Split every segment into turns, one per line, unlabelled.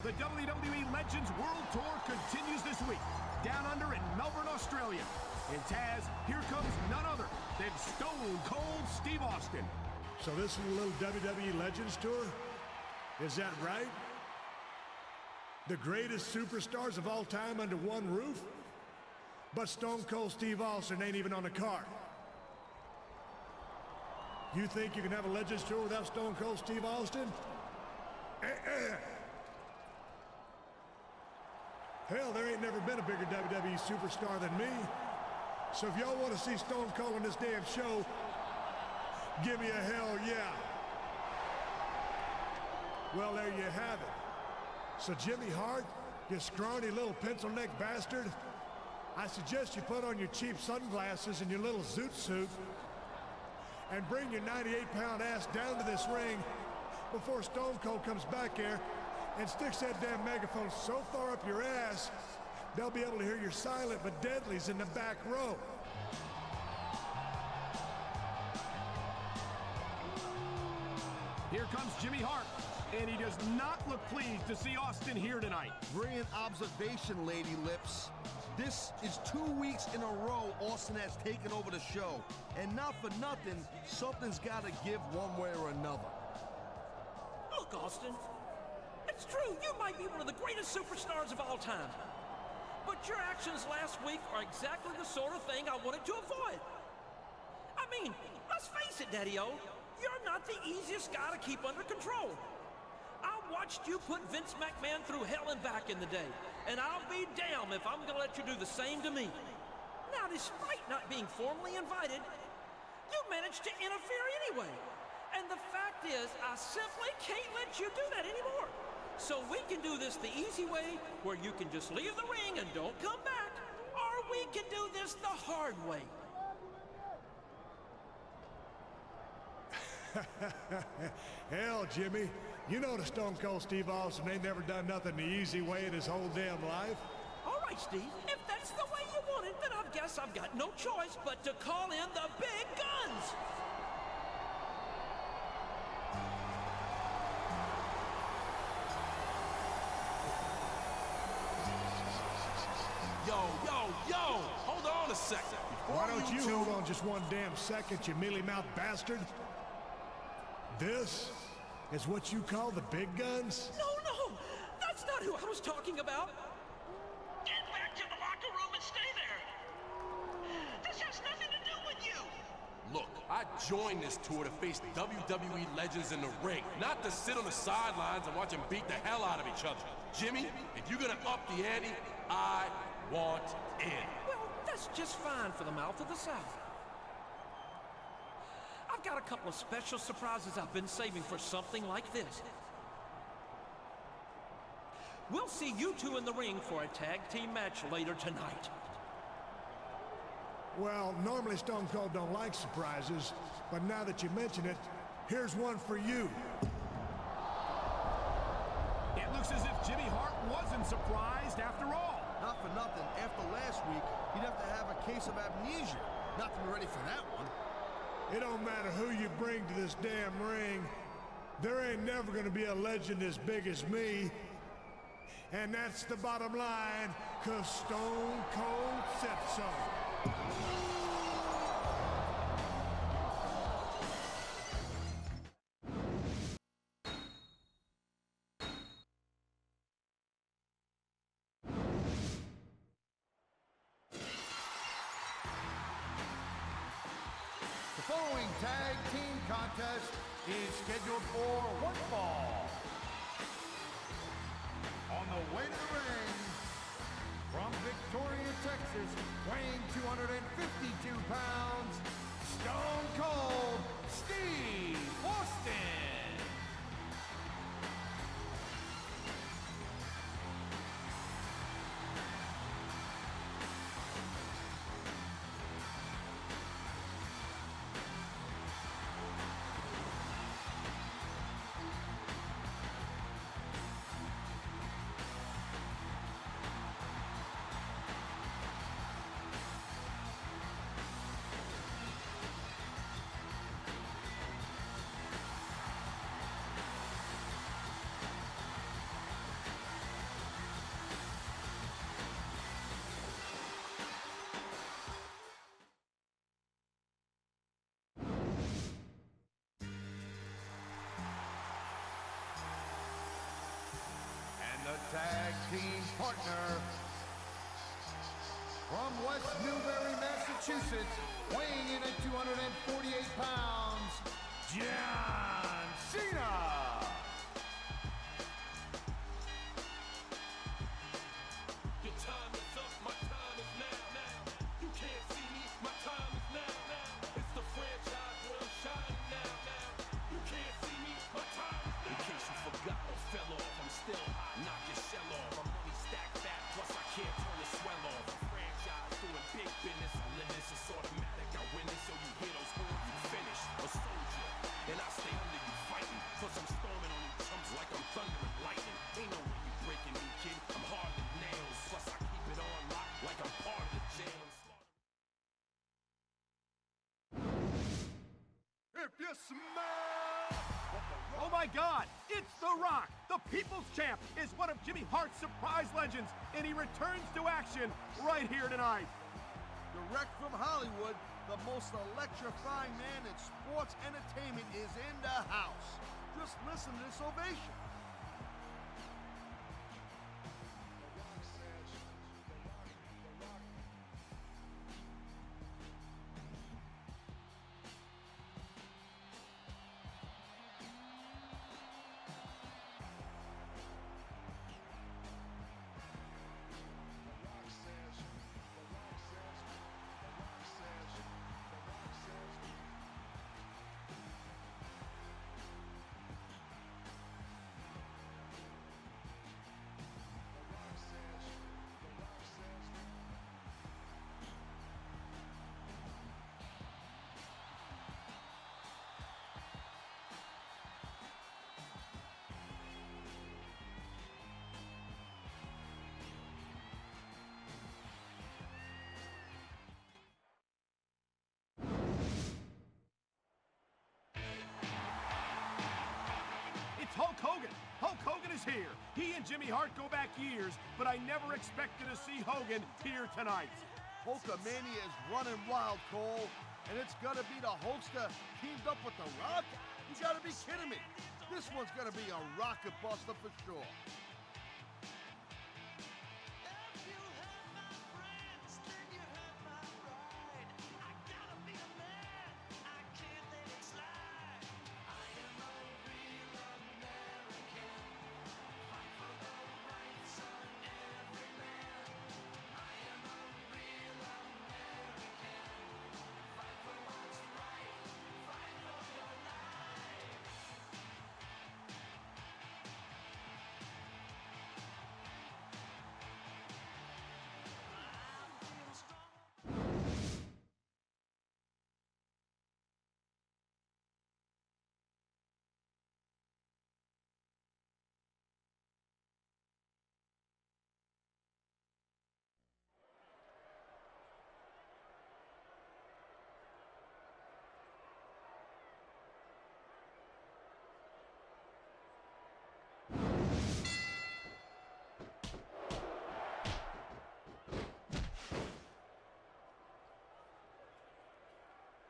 The WWE Legends World Tour continues this week, down under in Melbourne, Australia. And Taz, here comes none other than Stone Cold Steve Austin.
So this is a little WWE Legends Tour? Is that right? The greatest superstars of all time under one roof? But Stone Cold Steve Austin ain't even on the card. You think you can have a Legends Tour without Stone Cold Steve Austin? Hell, there ain't never been a bigger WWE superstar than me. So if y'all want to see Stone Cold on this damn show, give me a hell yeah. Well, there you have it. So Jimmy Hart, you scrawny little pencil-neck bastard, I suggest you put on your cheap sunglasses and your little zoot suit and bring your 98-pound ass down to this ring before Stone Cold comes back here and sticks that damn megaphone so far up your ass, they'll be able to hear your silent but deadlies in the back row.
Here comes Jimmy Hart, and he does not look pleased to see Austin here tonight.
Brilliant observation, Lady Lips. This is 2 weeks in a row Austin has taken over the show. And not for nothing, something's got to give one way or another.
Look, Austin, it's true, you might be one of the greatest superstars of all time. But your actions last week are exactly the sort of thing I wanted to avoid. I mean, let's face it, Daddy-O, you're not the easiest guy to keep under control. I watched you put Vince McMahon through hell and back in the day, and I'll be damned if I'm gonna let you do the same to me. Now, despite not being formally invited, you managed to interfere anyway. And the fact is, I simply can't let you do that anymore. So we can do this the easy way, where you can just leave the ring and don't come back, or we can do this the hard way.
Hell, Jimmy, you know the Stone Cold Steve Austin ain't never done nothing the easy way in his whole damn life.
All right, Steve, if that's the way you want it, then I guess I've got no choice but to call in the big guns.
Yo, hold on a second.
Why don't you hold on just one damn second, you mealy-mouthed bastard? This is what you call the big guns?
No, that's not who I was talking about.
Get back to the locker room and stay there. This has nothing to do with you.
Look, I joined this tour to face WWE legends in the ring, not to sit on the sidelines and watch them beat the hell out of each other. Jimmy, if you're gonna up the ante, I want in.
Well, that's just fine for the mouth of the South. I've got a couple of special surprises I've been saving for something like this. We'll see you two in the ring for a tag team match later tonight.
Well, normally Stone Cold don't like surprises, but now that you mention it, here's one for you.
It looks as if Jimmy Hart wasn't surprised after all.
Not for nothing, after last week, he'd have to have a case of amnesia not to be ready for that one.
It don't matter who you bring to this damn ring, there ain't never gonna be a legend as big as me. And that's the bottom line, 'cause Stone Cold said so.
The following tag team contest is scheduled for one fall. On the way to the ring, from Victoria, Texas, weighing 252 pounds, Stone Cold Steve Austin. tag team partner. From West Newbury, Massachusetts, weighing in at 248 pounds, John Cena.
Your time is up, my time is now. You can't see me, my time is now. It's the franchise where I'm shining now. You can't see me, my time is now. In case you forgot or fell off, I'm still hot, knock your shell off. My money stacked fat, plus I can't turn the swell off. A franchise doing big business, I live this, it's automatic. I win this, so you hear those horns, you finish. A soldier, and I stay under you fighting. Plus I'm storming on you chumps like I'm thunder and lightning. Ain't no way you breaking me, kid. I'm hard as nails. Plus I keep it on lock like I'm part of the jail.
If you smell... Oh my God, it's The Rock! The People's Champ is one of Jimmy Hart's surprise legends, and he returns to action right here tonight.
Direct from Hollywood, the most electrifying man in sports entertainment is in the house. Just listen to this ovation.
Hulk Hogan. Hulk Hogan is here. He and Jimmy Hart go back years, but I never expected to see Hogan here tonight.
Hulkamania is running wild, Cole, and it's gonna be the Hulkster teamed up with The Rock? You gotta be kidding me. This one's gonna be a rocket buster for sure.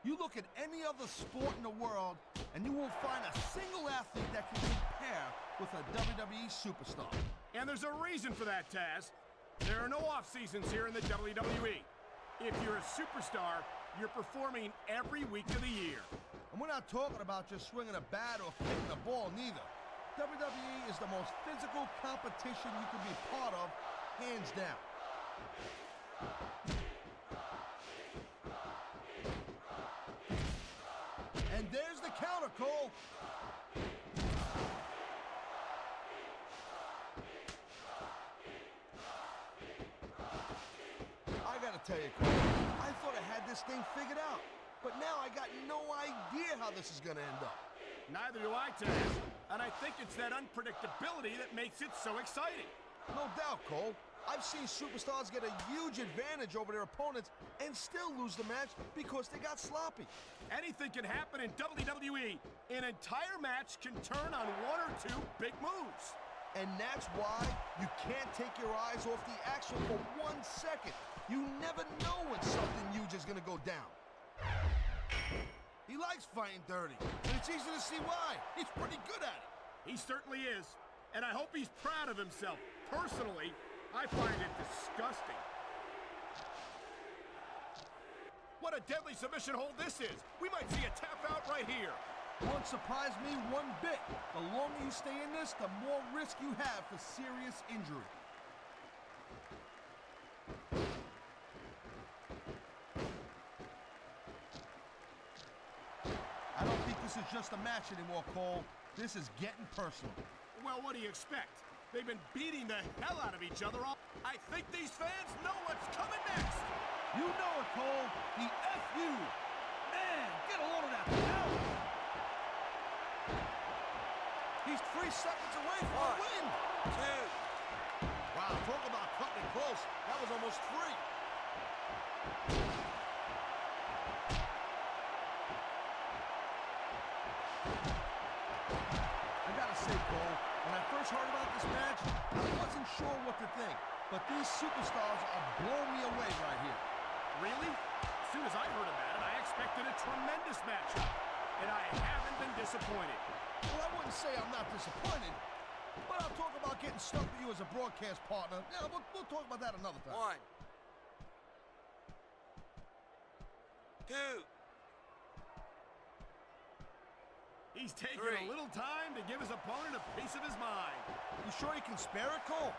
You look at any other sport in the world, and you won't find a single athlete that can compare with a WWE superstar.
And there's a reason for that, Taz. There are no off-seasons here in the WWE. If you're a superstar, you're performing every week of the year.
And we're not talking about just swinging a bat or kicking a ball, neither. WWE is the most physical competition you can be part of, hands down. And there's the counter, Cole. I gotta tell you, Cole, I thought I had this thing figured out. But now I got no idea how this is gonna end up.
Neither do I, Taz. And I think it's that unpredictability that makes it so exciting.
No doubt, Cole. I've seen superstars get a huge advantage over their opponents and still lose the match because they got sloppy.
Anything can happen in WWE. An entire match can turn on one or two big moves.
And that's why you can't take your eyes off the action for 1 second. You never know when something huge is gonna go down. He likes fighting dirty, and it's easy to see why. He's pretty good at it.
He certainly is. And I hope he's proud of himself Personally, I find it disgusting. What a deadly submission hold this is. We might see a tap out right here.
Won't surprise me one bit. The longer you stay in this, the more risk you have for serious injury. I don't think this is just a match anymore, Cole. This is getting personal.
Well, what do you expect? They've been beating the hell out of each other all... I think these fans know what's coming next.
You know it, Cole. The FU. Man, get a load of that power. He's 3 seconds away from a win. 2. Wow, talk about cutting it close. That was almost 3. I gotta say, Cole, when I first heard about this match, I wasn't sure what to think. But these superstars are blowing me away right here.
Really? As soon as I heard about it, I expected a tremendous matchup. And I haven't been disappointed.
Well, I wouldn't say I'm not disappointed, but I'll talk about getting stuck with you as a broadcast partner. Yeah, we'll talk about that another time. 1. 2.
He's taking a little time to give his opponent a piece of his mind.
You sure you can spare it, Cole?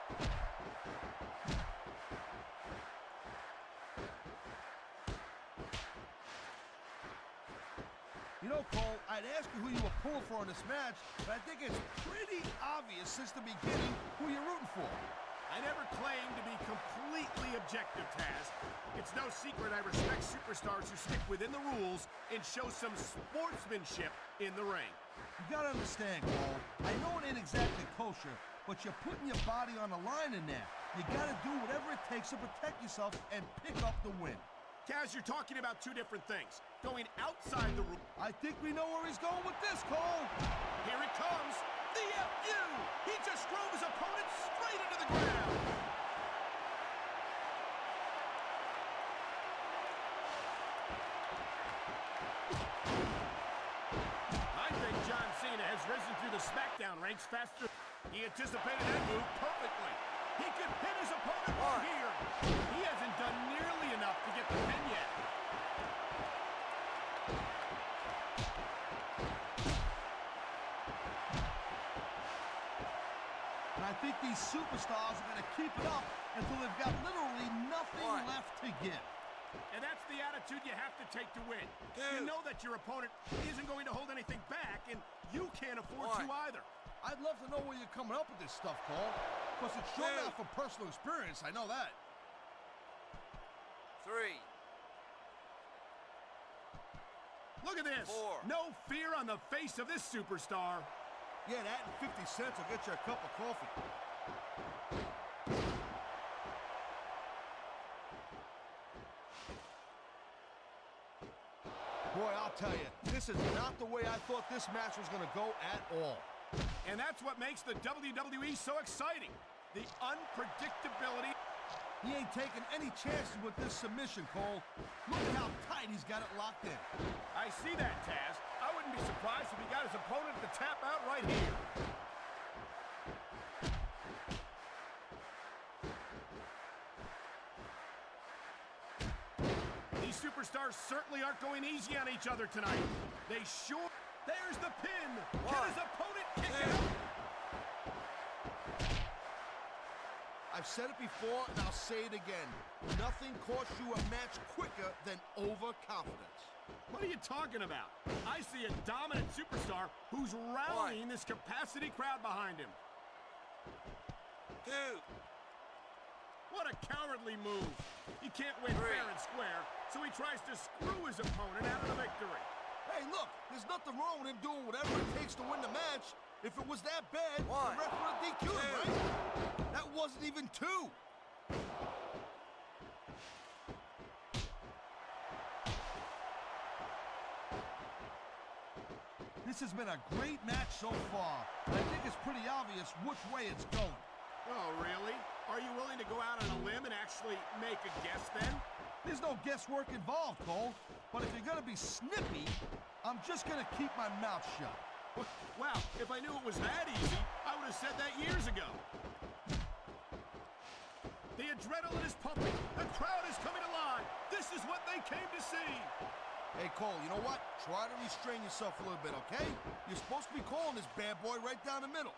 You know, Cole, I'd ask you who you were pulling for in this match, but I think it's pretty obvious since the beginning who you're rooting for.
I never claimed to be completely objective, Taz. It's no secret I respect superstars who stick within the rules and show some sportsmanship in the ring.
You gotta understand, Cole, I know it ain't exactly kosher, but you're putting your body on the line in there. You gotta do whatever it takes to protect yourself and pick up the win.
Taz, you're talking about two different things. Going outside the rules.
I think we know where he's going with this, Cole.
Here it comes. The FU! He just drove his opponent straight into the ground. I think John Cena has risen through the SmackDown ranks faster. He anticipated that move perfectly. He could pin his opponent right here. He hasn't done nearly enough to get the pin yet.
And I think these superstars are going to keep it up until they've got literally nothing left to give.
And that's the attitude you have to take to win. You know that your opponent isn't going to hold anything back, and you can't afford to either.
I'd love to know where you're coming up with this stuff, Cole. Because it's sure not from personal experience, I know that. 3.
Look at this.
4.
No fear on the face of this superstar.
Yeah, that and 50 cents will get you a cup of coffee. Boy, I'll tell you, this is not the way I thought this match was going to go at all.
And that's what makes the WWE so exciting. The unpredictability.
He ain't taking any chances with this submission, Cole. Look at how tight he's got it locked in.
I see that, Taz. I wouldn't be surprised if he got his opponent to tap out right here. These superstars certainly aren't going easy on each other tonight. They sure... There's the pin. Can his opponent kick out?
I've said it before, and I'll say it again. Nothing costs you a match quicker than overconfidence.
What are you talking about? I see a dominant superstar who's rallying this capacity crowd behind him.
2.
What a cowardly move. He can't win fair and square, so he tries to screw his opponent out of the victory.
Hey, look, there's nothing wrong with him doing whatever it takes to win the match. If it was that bad, the ref would have DQ'd him, right? That wasn't even 2. This has been a great match so far. I think it's pretty obvious which way it's going.
Oh, really? Are you willing to go out on a limb and actually make a guess then?
There's no guesswork involved, Cole. But if you're gonna be snippy, I'm just gonna keep my mouth shut.
Wow, if I knew it was that easy, I would have said that years ago. adrenaline is pumping. The crowd is coming alive. This is what they came to see.
Hey, Cole, you know what? Try to restrain yourself a little bit, okay? You're supposed to be calling this bad boy right down the middle.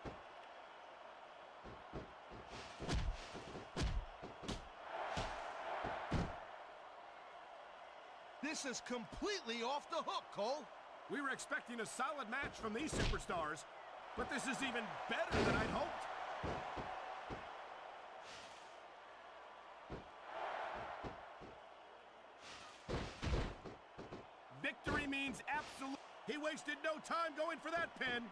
This is completely off the hook, Cole.
We were expecting a solid match from these superstars, but this is even better than I'd hoped. Victory means absolute. He wasted no time going for that pin.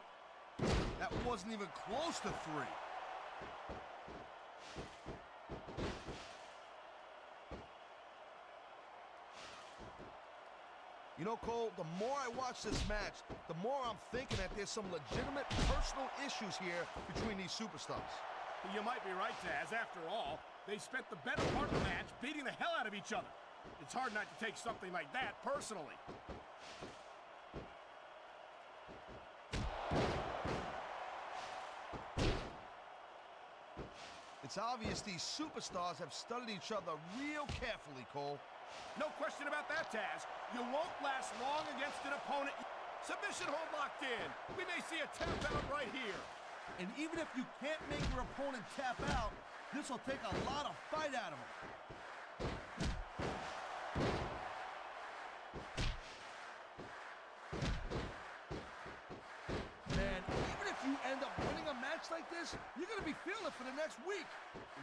That wasn't even close to 3. You know, Cole, the more I watch this match, the more I'm thinking that there's some legitimate personal issues here between these superstars.
You might be right, Taz. After all, they spent the better part of the match beating the hell out of each other. It's hard not to take something like that personally.
It's obvious these superstars have studied each other real carefully, Cole.
No question about that, Taz. You won't last long against an opponent. Submission hold locked in. We may see a tap out right here.
And even if you can't make your opponent tap out, this will take a lot of fight out of him. Man, even if you end up winning a match like this, you're going to be feeling it for the next week.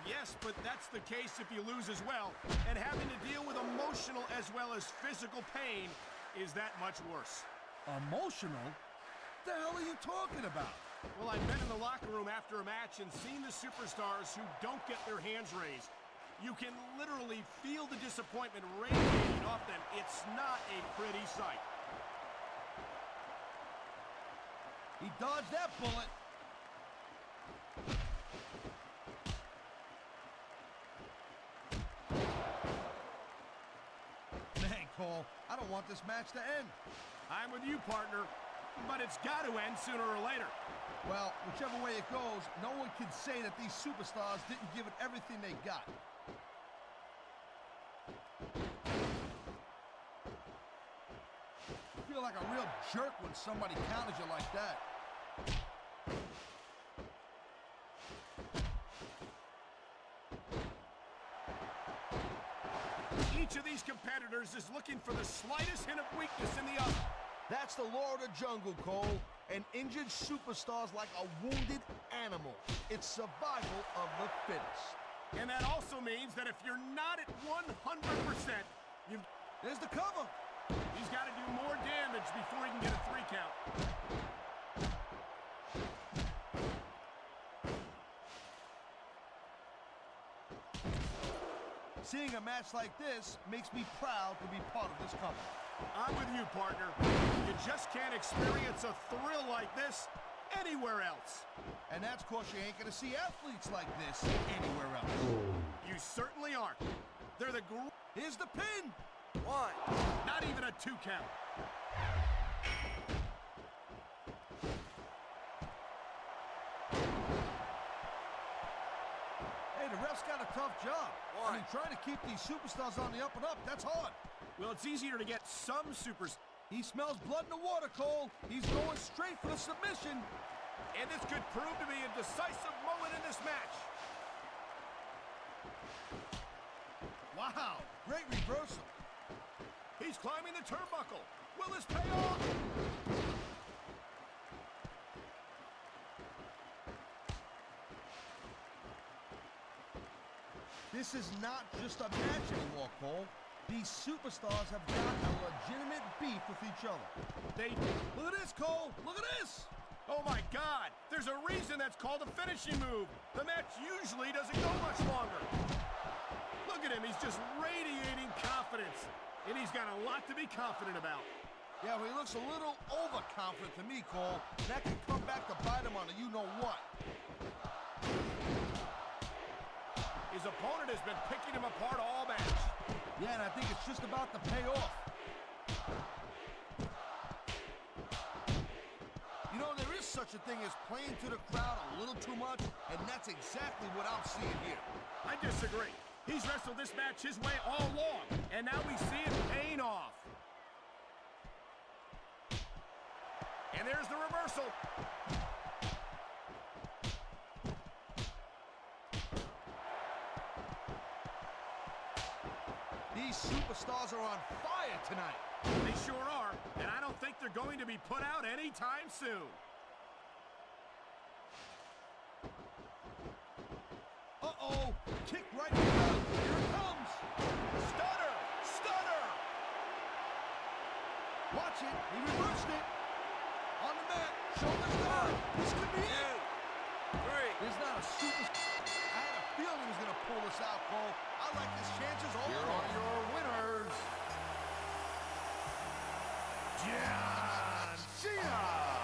Yes, but that's the case if you lose as well. And having to deal with emotional as well as physical pain is that much worse.
Emotional? What the hell are you talking about?
Well, I've been in the locker room after a match and seen the superstars who don't get their hands raised. You can literally feel the disappointment radiating off them. It's not a pretty sight.
He dodged that bullet. Man, Cole, I don't want this match to end.
I'm with you, partner, but it's got to end sooner or later.
Well, whichever way it goes, no one can say that these superstars didn't give it everything they got. You feel like a real jerk when somebody counters you like that.
Each of these competitors is looking for the slightest hint of weakness in the other.
That's the law of the jungle, Cole. An injured superstar's like a wounded animal. It's survival of the fittest.
And that also means that if you're not at 100%, you've...
There's the cover.
He's got to do more damage before he can get a 3 count.
Seeing a match like this makes me proud to be part of this company.
I'm with you, partner. You just can't experience a thrill like this anywhere else.
And that's because you ain't gonna see athletes like this anywhere else.
You certainly aren't. They're the
Here's the pin.
1. Not even a 2 count.
Hey, the ref's got a tough job. I mean, trying to keep these superstars on the up and up, that's hard.
Well, it's easier to get some
He smells blood in the water, Cole. He's going straight for the submission.
And this could prove to be a decisive moment in this match.
Wow, great reversal.
He's climbing the turnbuckle. Will this pay off?
This is not just a match anymore, Cole. These superstars have got a legitimate beef with each other. Look at this, Cole. Look at this.
Oh, my God. There's a reason that's called a finishing move. The match usually doesn't go much longer. Look at him. He's just radiating confidence. And he's got a lot to be confident about.
Yeah, well, he looks a little overconfident to me, Cole. That could come back to bite him on a you-know-what.
His opponent has been picking him apart all match.
Yeah, and I think it's just about to pay off. You know, there is such a thing as playing to the crowd a little too much, and that's exactly what I'm seeing here.
I disagree. He's wrestled this match his way all along, and now we see it paying off. And there's the reversal.
These superstars are on fire tonight.
They sure are, and I don't think they're going to be put out anytime soon.
Uh-oh, kick right in the gut. Here it comes.
Stunner! Stunner!
Watch it, he reversed it. On the mat, shoulders down. This could be it. There's not a super... I had a feeling he was going to pull this out, Cole. I like his chances all
Here
along.
are your winners, John Cena